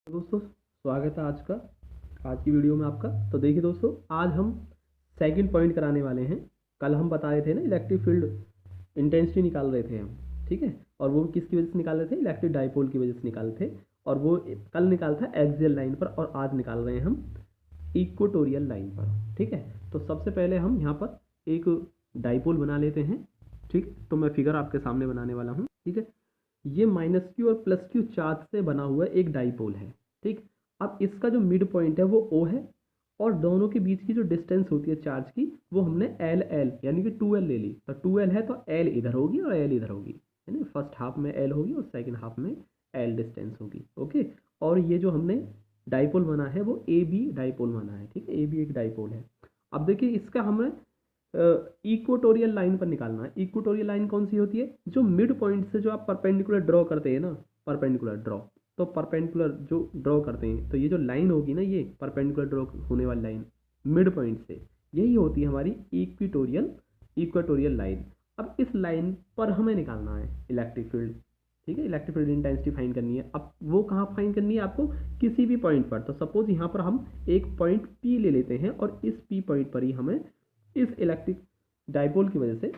दोस्तों, स्वागत है आज की वीडियो में आपका। तो देखिए दोस्तों, आज हम सेकंड पॉइंट कराने वाले हैं। कल हम बता रहे थे ना, इलेक्ट्रिक फील्ड इंटेंसिटी निकाल रहे थे हम, ठीक है। और वो किसकी वजह से निकाल रहे थे? इलेक्ट्रिक डाइपोल की वजह से निकाल थे। और वो कल निकाल था एक्सियल लाइन पर, और आज निकाल रहे हैं हम इक्वेटोरियल लाइन पर, ठीक है। तो सबसे पहले हम यहाँ पर एक डाइपोल बना लेते हैं, ठीक। तो मैं फिगर आपके सामने बनाने वाला हूँ, ठीक है। ये -q और +q चार्ज से बना हुआ एक डाइपोल है, ठीक। अब इसका जो मिड पॉइंट है वो O है, और दोनों के बीच की जो डिस्टेंस होती है चार्ज की, वो हमने L यानी कि 2L ले ली। तो 2L है तो L इधर होगी और L इधर होगी, है ना। फर्स्ट हाफ में L होगी और सेकंड हाफ में L डिस्टेंस होगी, ओके। और ये जो हमने डाइपोल बना है वो AB डाइपोल बना है, ठीक है। AB एक डाइपोल है। अब देखिए, इसका हमें इक्वेटोरियल लाइन पर निकालना है। इक्वेटोरियल लाइन कौन सी होती है? जो मिड पॉइंट से जो आप परपेंडिकुलर ड्रॉ करते हैं ना, परपेंडिकुलर ड्रॉ, तो परपेंडिकुलर जो ड्रॉ करते हैं, तो ये जो लाइन होगी ना, ये परपेंडिकुलर ड्रॉ होने वाली लाइन मिड पॉइंट से, यही होती है हमारी इक्वेटोरियल लाइन। अब इस लाइन पर हमें निकालना है इलेक्ट्रिक फील्ड, ठीक है। इलेक्ट्रिक फील्ड इंटेंसिटी फाइंड करनी है। अब वो कहाँ फाइंड करनी है आपको? किसी भी पॉइंट पर। तो सपोज यहाँ पर हम एक पॉइंट P ले लेते हैं, और इस P पॉइंट पर ही हमें इस इलेक्ट्रिक डाइपोल की वजह से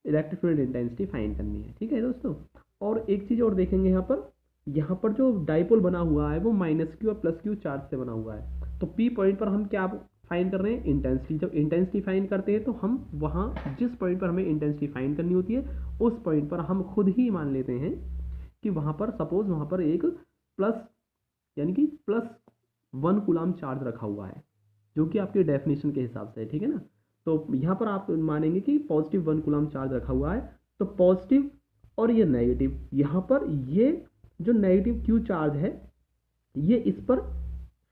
इलेक्ट्रिक फील्ड इंटेंसिटी फाइंड करनी है, ठीक है दोस्तों। और एक चीज़ और देखेंगे, यहाँ पर जो डाइपोल बना हुआ है वो -q और +q चार्ज से बना हुआ है। तो P पॉइंट पर हम क्या फाइंड कर रहे हैं? इंटेंसिटी। जब इंटेंसिटी फाइंड करते हैं तो हम वहाँ जिस पॉइंट पर हमें इंटेंसिटी फाइंड करनी होती है, उस पॉइंट पर हम खुद ही मान लेते हैं कि वहाँ पर सपोज वहाँ पर एक प्लस यानी कि +1 कूलाम चार्ज रखा हुआ है, जो कि आपके डेफिनेशन के हिसाब से है, ठीक है ना। तो यहाँ पर आप मानेंगे कि +1 कूलाम चार्ज रखा हुआ है। तो पॉजिटिव और ये नेगेटिव, यहाँ पर ये जो नेगेटिव Q चार्ज है, ये इस पर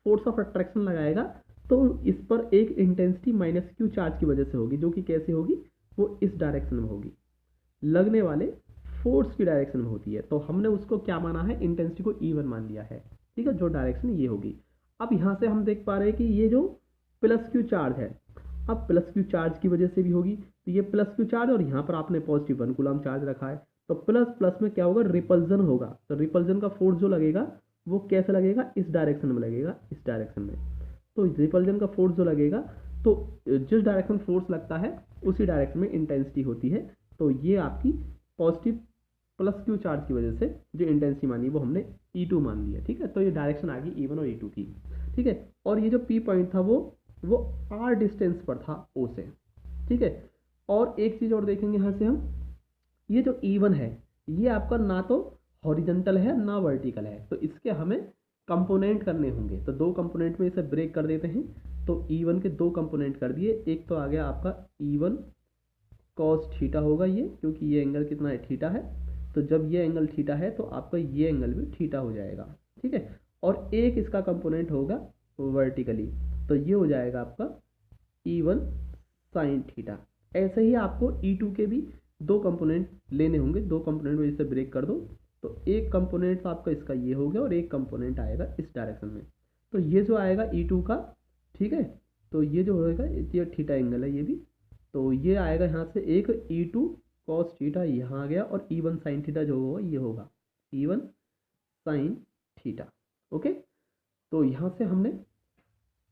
फोर्स ऑफ अट्रैक्शन लगाएगा। तो इस पर एक इंटेंसिटी -q चार्ज की वजह से होगी, जो कि कैसे होगी? वो इस डायरेक्शन में होगी, लगने वाले फोर्स की डायरेक्शन में होती है। तो हमने उसको क्या माना है? इंटेंसिटी को E1 मान लिया है, ठीक है। जो डायरेक्शन ये होगी। अब यहाँ से हम देख पा रहे हैं कि ये जो +q चार्ज है, अब +q चार्ज की वजह से भी होगी। तो ये +q चार्ज, और यहाँ पर आपने +1 कूलाम चार्ज रखा है, तो प्लस प्लस में क्या होगा? रिपल्जन होगा। तो रिपल्जन का फोर्स जो लगेगा वो कैसे लगेगा? इस डायरेक्शन में लगेगा, इस डायरेक्शन में। तो रिपल्जन का फोर्स जो लगेगा, तो जिस डायरेक्शन फोर्स लगता है उसी डायरेक्शन में इंटेंसिटी होती है। तो ये आपकी पॉजिटिव +q चार्ज की वजह से जो इंटेंसिटी मानी वो हमने E2 मान लिया, ठीक है। तो ये डायरेक्शन आ गई E1 और E2 की, ठीक है। और ये जो P पॉइंट था वो R डिस्टेंस पर था O से, ठीक है। और एक चीज़ और देखेंगे यहाँ से हम, ये जो E1 है, ये आपका ना तो हॉरिजॉन्टल है ना वर्टिकल है। तो इसके हमें कंपोनेंट करने होंगे। तो दो कंपोनेंट में इसे ब्रेक कर देते हैं। तो E1 के दो कंपोनेंट कर दिए। एक तो आ गया आपका E1 cos थीटा होगा ये, क्योंकि ये एंगल कितना है? थीटा है। तो जब ये एंगल थीटा है तो आपका ये एंगल भी थीटा हो जाएगा, ठीक है। और एक इसका कंपोनेंट होगा वर्टिकली, तो ये हो जाएगा आपका E1 sin थीटा। ऐसे ही आपको E2 के भी दो कंपोनेंट लेने होंगे। दो कंपोनेंट में इसे ब्रेक कर दो, तो एक कंपोनेंट तो आपका इसका ये हो गया, और एक कंपोनेंट आएगा इस डायरेक्शन में। तो ये जो आएगा E2 का, ठीक है। तो ये जो होएगा, ये थीटा एंगल है ये भी। तो ये आएगा यहाँ से एक E2 cos थीटा यहाँ आ गया, और E1 sin थीटा जो होगा ये होगा E1 sin थीटा, ओके। तो यहाँ से हमने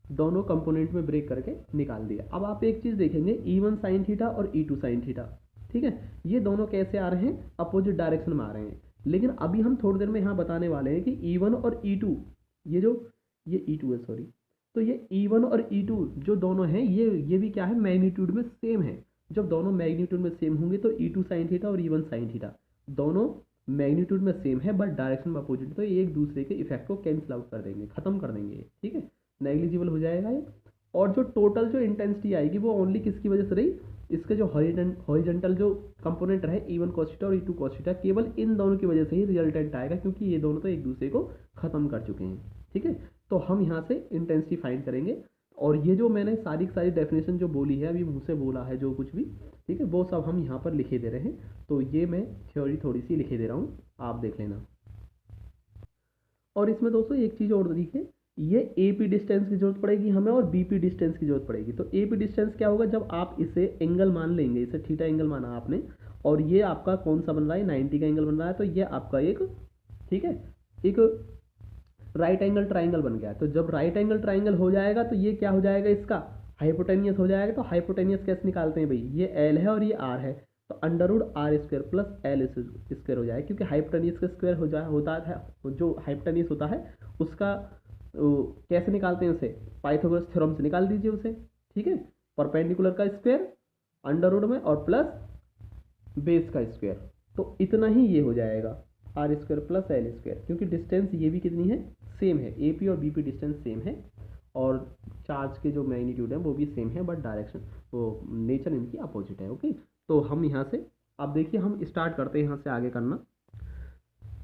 दोनों कंपोनेंट में ब्रेक करके निकाल दिया। अब आप एक चीज़ देखेंगे, E1 sin थीटा और E2 sin थीटा, ठीक है। ये दोनों कैसे आ रहे हैं? अपोजिट डायरेक्शन में आ रहे हैं। लेकिन अभी हम थोड़ी देर में यहाँ बताने वाले हैं कि E1 और E2, ये E2 है, सॉरी। तो ये E1 और E2 जो दोनों हैं, ये भी क्या है? मैग्नीट्यूड में सेम है। जब दोनों मैग्नीट्यूड में सेम होंगे तो E2 sin थीटा और E1 sin थीटा दोनों मैग्नीट्यूड में सेम है, बट डायरेक्शन में अपोजिट। तो ये एक दूसरे के इफेक्ट को कैंसिल आउट कर देंगे, खत्म कर देंगे, ठीक है। नेग्लिजिबल हो जाएगा ये। और जो टोटल जो इंटेंसिटी आएगी वो ओनली किसकी वजह से रही? इसके जो हॉरिजॉन्टल जो कंपोनेंट रहे E1 cos थीटा और E2 cos थीटा, केवल इन दोनों की वजह से ही रिजल्टेंट आएगा, क्योंकि ये दोनों तो एक दूसरे को खत्म कर चुके हैं, ठीक है। तो हम यहाँ से इंटेंसिटी फाइंड करेंगे। और ये जो मैंने सारी की सारी डेफिनेशन जो बोली है, अभी मुँह से बोला है जो कुछ भी, ठीक है, वो सब हम यहाँ पर लिखे दे रहे हैं। तो ये मैं थ्योरी थोड़ी सी लिखे दे रहा हूँ, आप देख लेना। और इसमें दोस्तों एक चीज़ और देखिए, ये AP डिस्टेंस की जरूरत पड़ेगी हमें, और BP डिस्टेंस की जरूरत पड़ेगी। तो AP डिस्टेंस क्या होगा? जब आप इसे एंगल मान लेंगे, इसे थीटा एंगल माना आपने, और ये आपका कौन सा बन रहा है? 90 का एंगल बन रहा है। तो ये आपका एक, ठीक है, एक राइट एंगल ट्राइंगल बन गया। तो जब राइट एंगल ट्राइंगल हो जाएगा तो ये क्या हो जाएगा, इसका हाइपोटेनियस हो जाएगा। तो हाइपोटेनियस कैसे निकालते हैं भाई, ये एल है और ये आर है, तो under root R square plus L square हो जाएगा, क्योंकि हाइपोटेनियस का स्क्वायर होता है, जो हाइपोटेनियस होता है उसका कैसे निकालते हैं उसे, पाइथागोरस थ्योरम से निकाल दीजिए उसे, ठीक है। परपेंडिकुलर का स्क्वायर अंडर रूट में और प्लस बेस का स्क्वायर, तो इतना ही ये हो जाएगा R square plus L square, क्योंकि डिस्टेंस ये भी कितनी है, सेम है, ए पी और बी पी डिस्टेंस सेम है, और चार्ज के जो मैग्नीट्यूड है वो भी सेम है, बट डायरेक्शन वो नेचर इनकी अपोजिट है। ओके, तो हम यहाँ से अब देखिए हम स्टार्ट करते हैं यहाँ से आगे करना।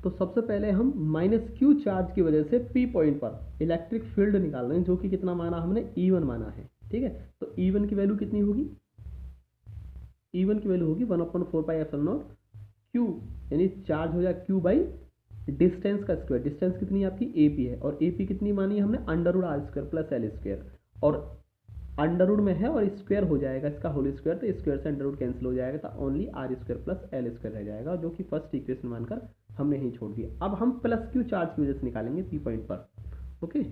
तो सबसे पहले हम माइनस क्यू चार्ज की वजह से पी पॉइंट पर इलेक्ट्रिक फील्ड निकाल रहे हैं, जो कि कितना माना हमने, E1 माना है, ठीक है। तो E1 की वैल्यू कितनी होगी, E1 की वैल्यू होगी 1/4πε0 क्यू, यानी चार्ज हो जाए क्यू बाई डिस्टेंस का स्क्वायर। डिस्टेंस कितनी है आपकी, ए पी है, और ए पी कितनी मानी है हमने, under root R square plus L square, और अंडर रूट में है और स्क्वायर हो जाएगा इसका होल स्क्वायर, तो स्क्वायर से अंडर रूट कैंसिल हो जाएगा, तो only R square plus L square रह जाएगा, जो कि फर्स्ट इक्वेशन मानकर हमने यहीं छोड़ दिया। अब हम प्लस क्यू चार्ज की वजह से निकालेंगे पी पॉइंट पर। ओके,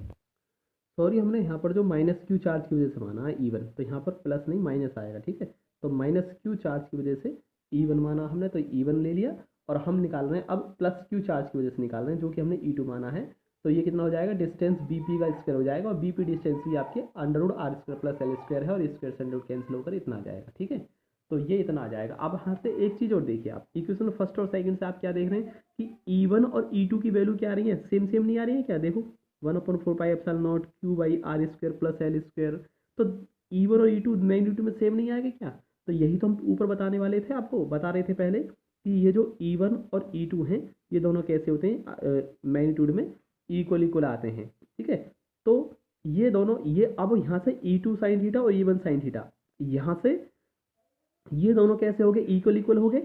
सॉरी, हमने यहाँ पर जो माइनस क्यू चार्ज की वजह से माना है E1, तो यहाँ पर प्लस नहीं माइनस आएगा, ठीक है। तो माइनस क्यू चार्ज की वजह से E1 माना हमने, तो E1 ले लिया, और हम निकाल रहे हैं अब प्लस क्यू चार्ज की वजह से निकाल रहे हैं, जो कि हमने E2 माना है। तो ये कितना हो जाएगा, डिस्टेंस बीपी का स्क्वायर हो जाएगा, और बीपी डिस्टेंस भी आपके under root R square plus L square है, और स्क्वायर से अंडर रूट कैंसिल होकर इतना आ जाएगा, ठीक है। तो ये इतना आ जाएगा। अब यहाँ से एक चीज़ और देखिए, आप इक्वेशन फर्स्ट और सेकंड से आप क्या देख रहे हैं कि E1 और E2 की वैल्यू क्या आ रही है, सेम सेम नहीं आ रही है क्या, देखो 1/4πε0 q by r square plus L square, तो E1 और E2 मैग्नीट्यूड में सेम नहीं आएगा क्या। तो यही तो हम ऊपर बताने वाले थे, आपको बता रहे थे पहले कि ये जो E1 और E2 हैं, ये दोनों कैसे होते हैं, मैग्नीट्यूड में इक्वल आते हैं, ठीक है। तो ये दोनों, ये अब यहाँ से E2 साइन थीटा और E1 साइन थीटा, यहाँ से ये दोनों कैसे हो गए, इक्वल हो गए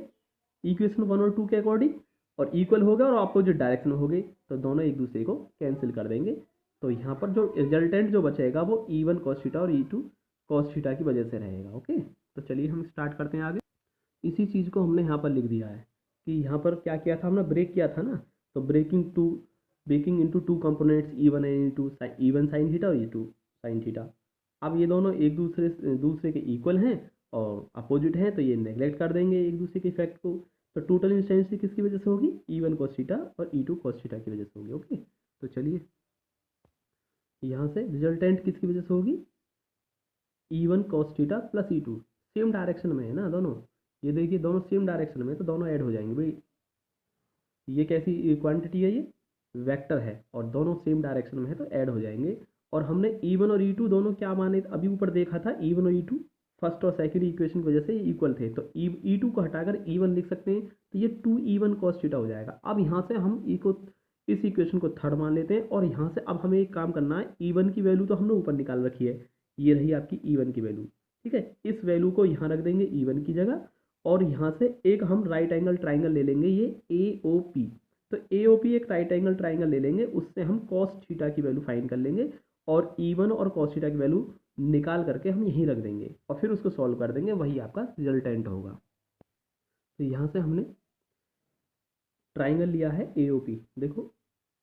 इक्वेशन 1 और 2 के अकॉर्डिंग, और इक्वल हो गए और अपोजिट डायरेक्शन हो गई, तो दोनों एक दूसरे को कैंसिल कर देंगे। तो यहाँ पर जो रिजल्टेंट जो बचेगा वो E1 cos थीटा और E2 cos थीटा की वजह से रहेगा। ओके, तो चलिए हम स्टार्ट करते हैं आगे। इसी चीज़ को हमने यहाँ पर लिख दिया है कि यहाँ पर क्या किया था, हमने ब्रेक किया था ना, तो breaking into two components E1 and E1 sine theta और E2 साइन थीटा। अब ये दोनों एक दूसरे के इक्वल हैं और अपोजिट हैं, तो ये नेगलेक्ट कर देंगे एक दूसरे के इफेक्ट को। तो टोटल इंस्टेंसिटी किसकी वजह से होगी, E1 cos थीटा और E2 cos थीटा की वजह से होगी। ओके, तो चलिए यहाँ से रिजल्टेंट किसकी वजह से होगी, E1 cos theta plus E2, same direction में है ना दोनों, ये देखिए दोनों सेम डायरेक्शन में, तो दोनों ऐड हो जाएंगे भाई। ये कैसी क्वांटिटी है, ये वेक्टर है, और दोनों सेम डायरेक्शन में है, तो ऐड हो जाएंगे। और हमने E1 और E2 दोनों क्या माने, अभी ऊपर देखा था, E1 और E2 फर्स्ट और सेकंड इक्वेशन की वजह से इक्वल थे, तो E2 को हटाकर E1 लिख सकते हैं, तो ये 2E1 cos थीटा हो जाएगा। अब यहाँ से हम इस इक्वेशन को थर्ड मान लेते हैं, और यहाँ से अब हमें एक काम करना है, E1 की वैल्यू तो हमने ऊपर निकाल रखी है, ये रही आपकी E1 की वैल्यू, ठीक है। इस वैल्यू को यहाँ रख देंगे E1 की जगह, और यहाँ से एक हम राइट एंगल ट्राइंगल ले लेंगे, ये AOP। तो AOP एक राइट एंगल ट्राइंगल ले लेंगे, उससे हम cos थीटा की वैल्यू फाइंड कर लेंगे, और E1 और cos थीटा की वैल्यू निकाल करके हम यहीं रख देंगे, और फिर उसको सॉल्व कर देंगे, वही आपका रिजल्टेंट होगा। तो यहाँ से हमने ट्राइंगल लिया है AOP, देखो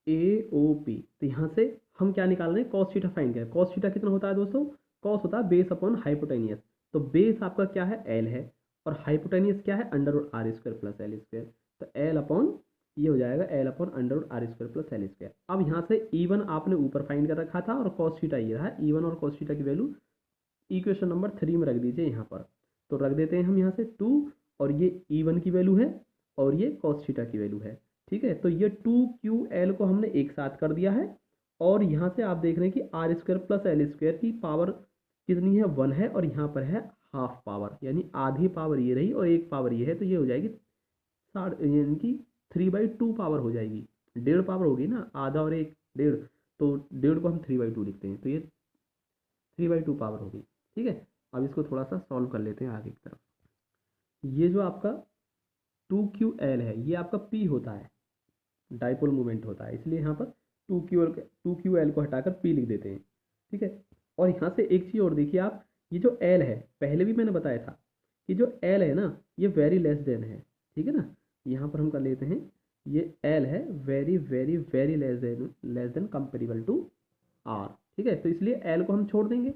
AOP, तो यहाँ से हम क्या निकाल रहे हैं, cos थीटा फाइंड किया। cos थीटा कितना होता है दोस्तों, cos होता है बेस अपॉन हाइपोटेनियस, तो बेस आपका क्या है, L है, और हाइपोटेनियस क्या है, under root R square plus L square, तो L अपॉन ये हो जाएगा L upon under root R square plus L square. अब यहाँ से E1 आपने ऊपर फाइंड कर रखा था, और cos थीटा ये रहा, E1 और cos थीटा की वैल्यू इक्वेशन नंबर 3 में रख दीजिए यहाँ पर, तो रख देते हैं हम यहाँ से 2, और ये E1 की वैल्यू है, और ये cos थीटा की वैल्यू है, ठीक है। तो ये 2QL को हमने एक साथ कर दिया है, और यहाँ से आप देख रहे हैं कि R square plus L square की पावर कितनी है, 1 है, और यहाँ पर है हाफ पावर, यानी आधी पावर ये रही और एक पावर ये है, तो ये हो जाएगी यानी कि 3/2 पावर हो जाएगी, 1.5 पावर होगी ना, आधा और एक 1.5, तो 1.5 को हम 3/2 लिखते हैं, तो ये 3/2 पावर होगी, ठीक है। अब इसको थोड़ा सा सॉल्व कर लेते हैं आगे की तरफ। ये जो आपका 2QL है, ये आपका P होता है, डाइपोल मोमेंट होता है, इसलिए यहाँ पर 2QL को हटाकर P लिख देते हैं, ठीक है। और यहाँ से एक चीज़ और देखिए आप, ये जो L है, पहले भी मैंने बताया था कि जो L है ना, ये वेरी लेस देन है, ठीक है ना। यहाँ पर हम कर लेते हैं ये एल है very very very less than comparable to R, ठीक है। तो इसलिए एल को हम छोड़ देंगे,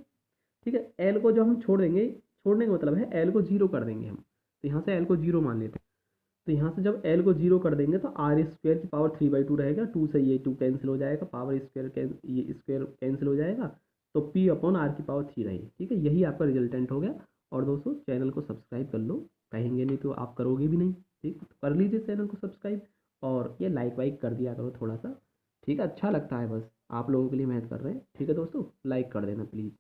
ठीक है। एल को जब हम छोड़ देंगे, छोड़ने का मतलब है एल को जीरो कर देंगे हम, तो यहाँ से एल को जीरो मान लेते हैं। तो यहाँ से जब एल को जीरो कर देंगे तो आर स्क्वायर की पावर 3/2 रहेगा, 2 से ये 2 कैंसिल हो जाएगा, पावर स्क्वायर ये स्क्वायर कैंसिल हो जाएगा, तो पी अपॉन आर की पावर 3 रहेगी, ठीक है। यही आपका रिजल्टेंट हो गया। और दोस्तों चैनल को सब्सक्राइब कर लो, कहेंगे नहीं तो आप करोगे भी नहीं, ठीक, तो कर लीजिए चैनल को सब्सक्राइब, और ये लाइक वाइक कर दिया करो थोड़ा सा, ठीक है। अच्छा लगता है, बस आप लोगों के लिए मेहनत कर रहे हैं, ठीक है दोस्तों, लाइक कर देना प्लीज़।